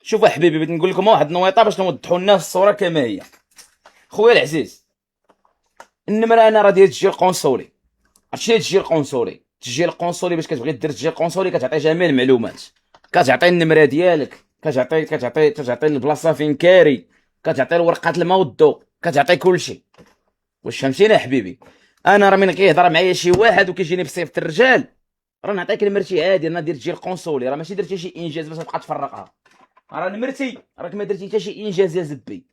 شوف حبيبي، بغيت نقول لكم واحد النويطه باش نوضحوا للناس الصوره كما هي. خويا العزيز، النمره انا راه ديال التسجيل القنصلي. عرفتي التسجيل القنصلي؟ التسجيل القنصلي باش كتبغي دير التسجيل القنصلي كتعطي جميع المعلومات، كتعطي النمره ديالك، كتعطي البلاصه فين كاري، كتعطي الورقات الموضوع، كتعطي كلشي. واش فهمتيني حبيبي؟ انا راه من كيهضر معايا شي واحد وكيجيني بصيفط الرجال، راه نعطيك نمرتي عادي، انا دير التسجيل القنصلي، راه ماشي درتي شي انجاز باش تبقى تفرقها. راه نمرتي، راك ما درتي حتى شي انجاز يا زبي.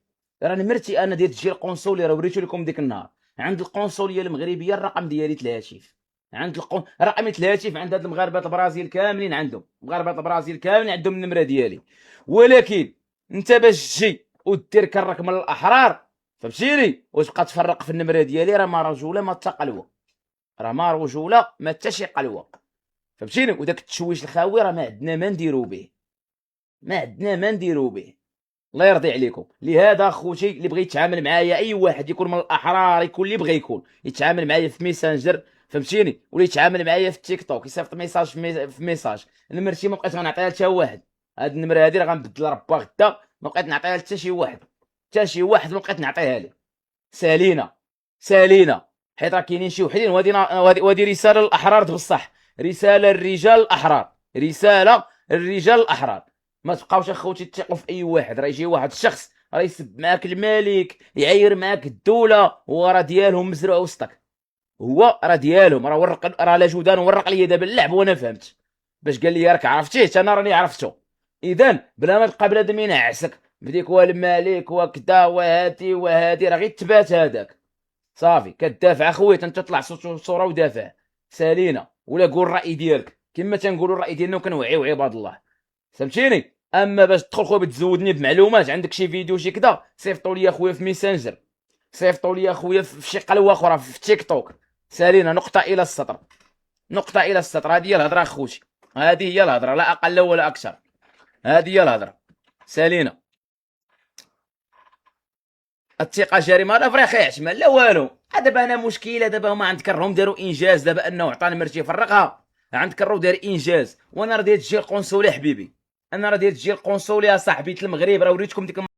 راه نمرتي انا ديال التسجيل القنصلي، راه وريتو لكم ديك النهار عند القنصليه المغربيه الرقم ديالي الهاتف. عند رقم الهاتف عند هاد المغاربه البرازيل كاملين عندهم، مغاربه البرازيل كاملين عندهم النمره ديالي. ولكن انت باش تجي ودير كرك من الاحرار، فهمتيني، وتبقى تفرق في النمره ديالي، راه ما رجوله ما حتى قلوه، راه ما رجوله ما حتى شي قلوه. فهمتيني؟ وداك التشويش الخاوي راه ما عندنا ما نديرو به، ما عندنا ما نديرو به. الله يرضي عليكم. لهذا خوتي اللي بغى يتعامل معايا، اي واحد يكون من الاحرار، يكون اللي بغى يكون يتعامل معايا في ميسنجر، فهمتيني، ولا يتعامل معايا في التيك توك، يصيفط ميساج في ميساج. نمرتي ما بقيت غنعطيها لتا واحد، هاد النمره هادي راه غنبدل ربا غدا، ما بقيت نعطيها لتا شي واحد، حتى شي واحد ما بقيت نعطيها ليه. سالينا، سالينا، حيت راه كاينين شي وحدين، وهادي رساله للاحرار بصح، رساله للرجال الاحرار، رساله للرجال الاحرار. ما تبقاوش اخوتي تثقوا في اي واحد، راه يجي واحد الشخص راه يسب معاك الملك، يعاير معاك الدوله، هو راه ديالهم مزروع وسطك، هو راه ديالهم، راه ورق، راه لا جودان ورق لي دابا اللعب وانا فهمت. باش قال لي راك عرفتيه، انا راني عرفتو. اذا بلا ما تبقى بنادم ينعسك بديك والملك وكذا وهاتي وهادي، راه غير تبات هذاك. صافي كتدافع اخويا، انت تطلع صوره ودافع. سالينا، ولا قول الراي ديالك كما تنقولوا الراي ديالنا وكنوعيو عباد الله. فهمتيني؟ اما باش تدخل خويا بتزودني بمعلومات، عندك شي فيديو شي كذا، صيفطوا لي اخويا في ميسنجر، صيفطوا لي اخويا في شي قلوه اخرى في تيك توك. سالينا، نقطه الى السطر، نقطه الى السطر. هذه هي الهضره اخوتي، هذه هي الهضره، لا اقل ولا اكثر. هذه هي الهضره. سالينا، الثقه جريمه، لا فريخ يعشمل لا والو. دابا انا مشكله، دابا هما عند كرهم داروا انجاز، دابا انه عطاني مرتي يفرقها، عند كرو دار انجاز، وانا راه ديال التسجيل القنصلي حبيبي، انا راه ديال التسجيل القنصلي يا صاحبي المغرب، راه وريتكم ديك